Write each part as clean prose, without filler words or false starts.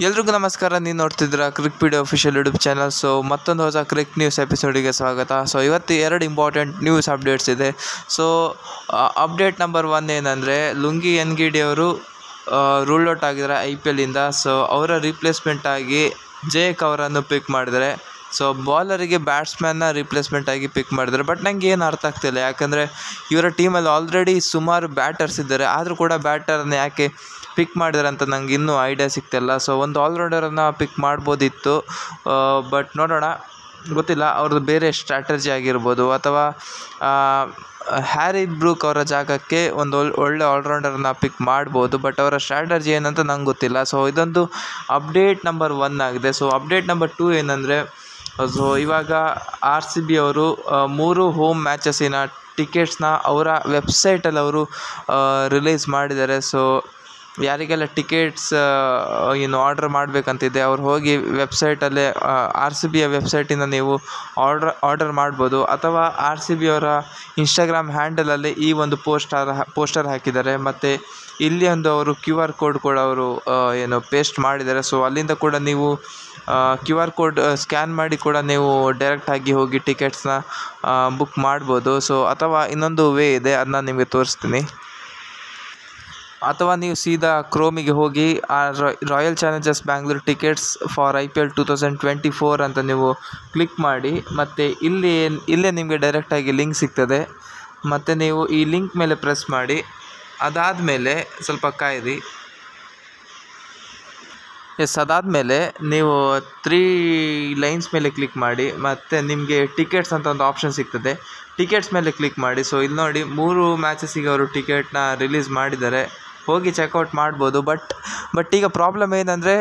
ಎಲ್ರಿಗೂ ನಮಸ್ಕಾರ. ನೀವು ನೋಡ್ತಿದ್ದೀರಾ cricket official YouTube channel. So ಮತ್ತೊಂದು ಹೊಸ ಕ್ರಿಕೆಟ್ ನ್ಯೂಸ್ ಎಪಿಸೋಡಿಗೆ ಸ್ವಾಗತ. ಸೊ ಇವತ್ತು 2 ಇಂಪಾರ್ಟೆಂಟ್ ನ್ಯೂಸ್ ಅಪ್ಡೇಟ್ಸ್ ಇದೆ. ಸೊ ಅಪ್ಡೇಟ್ ನಂಬರ್ 1 ಏನಂದರೆ ಲುಂಗಿ ಎನ್ಗಿಡಿ ಅವರು ರೂಲ್ ಔಟ್ ಆಗಿದ್ದಾರೆ IPLಯಿಂದ. ಸೊ ಅವರ ರಿಪ್ಲೇಸ್ಮೆಂಟ್ ಆಗಿ ಜೇಕ್ ಅವರನ್ನು ಪಿಕ್ ಮಾಡಿದರೆ. ಸೊ ಬಾಲರಿಗೆ ಬ್ಯಾಟ್ಸ್ಮನ್ನ ರಿಪ್ಲೇಸ್ಮೆಂಟ್ ಆಗಿ ಪಿಕ್ ಮಾಡಿದ್ದಾರೆ. ಬಟ್ ನನಗೆ ಏನು ಅರ್ಥ ಆಗ್ತಿಲ್ಲ, ಯಾಕಂದರೆ ಇವರ ಟೀಮಲ್ಲಿ ಆಲ್ರೆಡಿ ಸುಮಾರು ಬ್ಯಾಟರ್ಸ್ ಇದ್ದಾರೆ, ಆದರೂ ಕೂಡ ಬ್ಯಾಟರನ್ನು ಯಾಕೆ ಪಿಕ್ ಮಾಡಿದ್ದಾರೆ ಅಂತ ನಂಗೆ ಇನ್ನೂ ಐಡಿಯಾ ಸಿಗ್ತಿಲ್ಲ. ಸೊ ಒಂದು ಆಲ್ರೌಂಡರನ್ನು ಪಿಕ್ ಮಾಡ್ಬೋದಿತ್ತು, ಬಟ್ ನೋಡೋಣ, ಗೊತ್ತಿಲ್ಲ. ಅವ್ರದ್ದು ಬೇರೆ ಸ್ಟ್ರಾಟಜಿ ಆಗಿರ್ಬೋದು, ಅಥವಾ ಹ್ಯಾರಿ ಬ್ರೂಕ್ ಅವರ ಜಾಗಕ್ಕೆ ಒಂದು ಒಳ್ಳೆ ಆಲ್ರೌಂಡರನ್ನ ಪಿಕ್ ಮಾಡ್ಬೋದು. ಬಟ್ ಅವರ ಸ್ಟ್ರಾಟಜಿ ಏನಂತ ನಂಗೆ ಗೊತ್ತಿಲ್ಲ. ಸೊ ಇದೊಂದು ಅಪ್ಡೇಟ್ ನಂಬರ್ 1 ಆಗಿದೆ. ಸೊ ಅಪ್ಡೇಟ್ ನಂಬರ್ 2 ಏನಂದರೆ, ಸೊ ಇವಾಗ RCB ಅವರು 3 ಹೋಮ್ ಮ್ಯಾಚಸ್ಸಿನ ಟಿಕೆಟ್ಸ್ನ ಅವರ ವೆಬ್ಸೈಟಲ್ಲಿ ಅವರು ರಿಲೀಸ್ ಮಾಡಿದ್ದಾರೆ. ಸೊ ಯಾರಿಗೆಲ್ಲ ಟಿಕೆಟ್ಸ್ ಆರ್ಡರ್ ಮಾಡಬೇಕಂತಿದೆ ಅವ್ರು ಹೋಗಿ ವೆಬ್ಸೈಟಲ್ಲೇ RCBಯ ವೆಬ್ಸೈಟಿಂದ ನೀವು ಆರ್ಡರ್ ಮಾಡ್ಬೋದು. ಅಥವಾ RCB ಅವರ ಇನ್ಸ್ಟಾಗ್ರಾಮ್ ಹ್ಯಾಂಡಲಲ್ಲಿ ಈ ಒಂದು ಪೋಸ್ಟರ್ ಹಾಕಿದ್ದಾರೆ. ಮತ್ತು ಇಲ್ಲಿ ಒಂದು ಅವರು QR ಕೋಡ್ ಕೂಡ ಅವರು ಪೇಸ್ಟ್ ಮಾಡಿದ್ದಾರೆ. ಸೊ ಅಲ್ಲಿಂದ ಕೂಡ ನೀವು QR ಕೋಡ್ ಸ್ಕ್ಯಾನ್ ಮಾಡಿ ಕೂಡ ನೀವು ಡೈರೆಕ್ಟಾಗಿ ಹೋಗಿ ಟಿಕೆಟ್ಸ್ನ ಬುಕ್ ಮಾಡ್ಬೋದು. ಸೊ ಅಥವಾ ಇನ್ನೊಂದು ವೇ ಇದೆ, ಅದನ್ನ ನಿಮಗೆ ತೋರಿಸ್ತೀನಿ. ಅಥವಾ ನೀವು ಸೀದಾ ಕ್ರೋಮಿಗೆ ಹೋಗಿ royal Challengers Bangalore tickets for IPL 2024 ಅಂತ ನೀವು ಕ್ಲಿಕ್ ಮಾಡಿ, ಮತ್ತು ಇಲ್ಲೇ ನಿಮಗೆ ಡೈರೆಕ್ಟಾಗಿ ಲಿಂಕ್ ಸಿಗ್ತದೆ. ಮತ್ತು ನೀವು ಈ ಲಿಂಕ್ ಮೇಲೆ ಪ್ರೆಸ್ ಮಾಡಿ, ಅದಾದಮೇಲೆ ಸ್ವಲ್ಪ ಕಾಯಿರಿ. ಅದಾದಮೇಲೆ ನೀವು 3 ಲೈನ್ಸ್ ಮೇಲೆ ಕ್ಲಿಕ್ ಮಾಡಿ, ಮತ್ತು ನಿಮಗೆ ಟಿಕೆಟ್ಸ್ ಅಂತ ಒಂದು ಆಪ್ಷನ್ ಸಿಗ್ತದೆ. ಟಿಕೆಟ್ಸ್ ಮೇಲೆ ಕ್ಲಿಕ್ ಮಾಡಿ. ಸೊ ಇಲ್ಲಿ ನೋಡಿ 3 ಮ್ಯಾಚಸ್ಸಿಗೆ ಅವರು ಟಿಕೆಟ್ನ ರಿಲೀಸ್ ಮಾಡಿದ್ದಾರೆ, ಹೋಗಿ ಚೆಕ್ಔಟ್ ಮಾಡ್ಬೋದು. ಬಟ್ ಈಗ ಪ್ರಾಬ್ಲಮ್ ಏನಂದರೆ,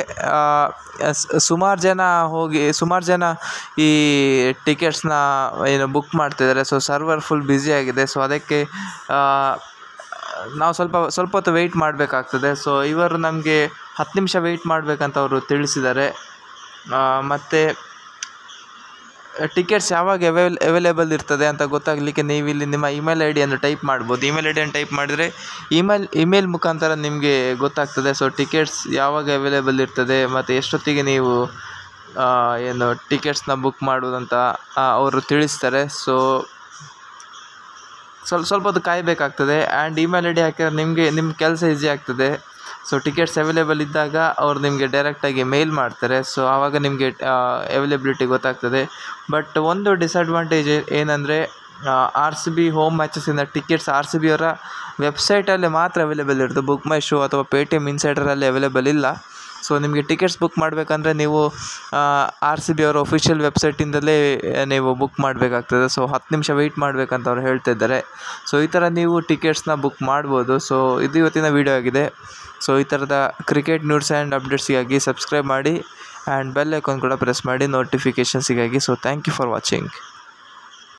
ಸುಮಾರು ಜನ ಈ ಟಿಕೆಟ್ಸ್ನ ಬುಕ್ ಮಾಡ್ತಿದ್ದಾರೆ. ಸೊ ಸರ್ವರ್ ಫುಲ್ ಬ್ಯುಸಿ ಆಗಿದೆ. ಸೊ ಅದಕ್ಕೆ ನಾವು ಸ್ವಲ್ಪ ಹೊತ್ತು ವೆಯ್ಟ್ ಮಾಡಬೇಕಾಗ್ತದೆ. ಸೊ ಇವರು ನಮಗೆ 10 ನಿಮಿಷ ವೆಯ್ಟ್ ಮಾಡಬೇಕಂತ ಅವರು ತಿಳಿಸಿದ್ದಾರೆ. ಮತ್ತು ಟಿಕೆಟ್ಸ್ ಯಾವಾಗ ಅವೈಲೇಬಲ್ ಇರ್ತದೆ ಅಂತ ಗೊತ್ತಾಗಲಿಕ್ಕೆ ನೀವು ಇಲ್ಲಿ ನಿಮ್ಮ ಇಮೇಲ್ ID ಟೈಪ್ ಮಾಡ್ಬೋದು. ಇಮೇಲ್ ID ಟೈಪ್ ಮಾಡಿದರೆ ಇಮೇಲ್ ಮುಖಾಂತರ ನಿಮಗೆ ಗೊತ್ತಾಗ್ತದೆ. ಸೊ ಟಿಕೆಟ್ಸ್ ಯಾವಾಗ ಅವೈಲೇಬಲ್ ಇರ್ತದೆ ಮತ್ತು ಎಷ್ಟೊತ್ತಿಗೆ ನೀವು ಟಿಕೆಟ್ಸ್ನ ಬುಕ್ ಮಾಡೋದಂತ ಅವರು ತಿಳಿಸ್ತಾರೆ. ಸೊ ಸ್ವಲ್ಪ ಹೊತ್ತು ಕಾಯಬೇಕಾಗ್ತದೆ. ಆ್ಯಂಡ್ ಇಮೇಲ್ ID ಹಾಕಿದ್ರೆ ನಿಮ್ಮ ಕೆಲಸ ಈಸಿ ಆಗ್ತದೆ. ಸೊ ಟಿಕೆಟ್ಸ್ ಅವೈಲೇಬಲ್ ಇದ್ದಾಗ ಅವ್ರು ನಿಮಗೆ ಡೈರೆಕ್ಟಾಗಿ ಮೇಲ್ ಮಾಡ್ತಾರೆ. ಸೊ ಆವಾಗ ನಿಮಗೆ ಅವೈಲೇಬಿಲಿಟಿ ಗೊತ್ತಾಗ್ತದೆ. ಬಟ್ ಒಂದು ಡಿಸಡ್ವಾಂಟೇಜ್ ಏನಂದರೆ, RCB ಹೋಮ್ ಮ್ಯಾಚಸ್ಸಿನ ಟಿಕೆಟ್ಸ್ RCB ಅವರ ವೆಬ್ಸೈಟಲ್ಲೇ ಮಾತ್ರ ಅವೈಲೇಬಲ್ ಇರುತ್ತೆ. ಬುಕ್ ಮೈ ಶೋ ಅಥವಾ ಪೇಟಿಎಮ್ ಇನ್ಸೈಡರಲ್ಲಿ ಅವೈಲೇಬಲ್ ಇಲ್ಲ. ಸೊ ನಿಮಗೆ ಟಿಕೆಟ್ಸ್ ಬುಕ್ ಮಾಡಬೇಕಂದ್ರೆ ನೀವು RCB ಅವರ ಒಫಿಷಿಯಲ್ ವೆಬ್ಸೈಟಿಂದಲೇ ನೀವು ಬುಕ್ ಮಾಡಬೇಕಾಗ್ತದೆ. ಸೊ 10 ನಿಮಿಷ ವೆಯ್ಟ್ ಮಾಡಬೇಕಂತ ಅವ್ರು ಹೇಳ್ತಿದ್ದಾರೆ. ಸೊ ಈ ಥರ ನೀವು ಟಿಕೆಟ್ಸ್ನ ಬುಕ್ ಮಾಡ್ಬೋದು. ಸೊ ಇದು ಇವತ್ತಿನ ವೀಡಿಯೋ ಆಗಿದೆ. ಸೊ ಈ ಥರದ ಕ್ರಿಕೆಟ್ ನ್ಯೂಸ್ ಆ್ಯಂಡ್ ಅಪ್ಡೇಟ್ಸಿಗಾಗಿ ಸಬ್ಸ್ಕ್ರೈಬ್ ಮಾಡಿ, ಆ್ಯಂಡ್ ಬೆಲ್ ಐಕಾನ್ ಕೂಡ ಪ್ರೆಸ್ ಮಾಡಿ ನೋಟಿಫಿಕೇಷನ್ಸಿಗಾಗಿ. So thank you for watching.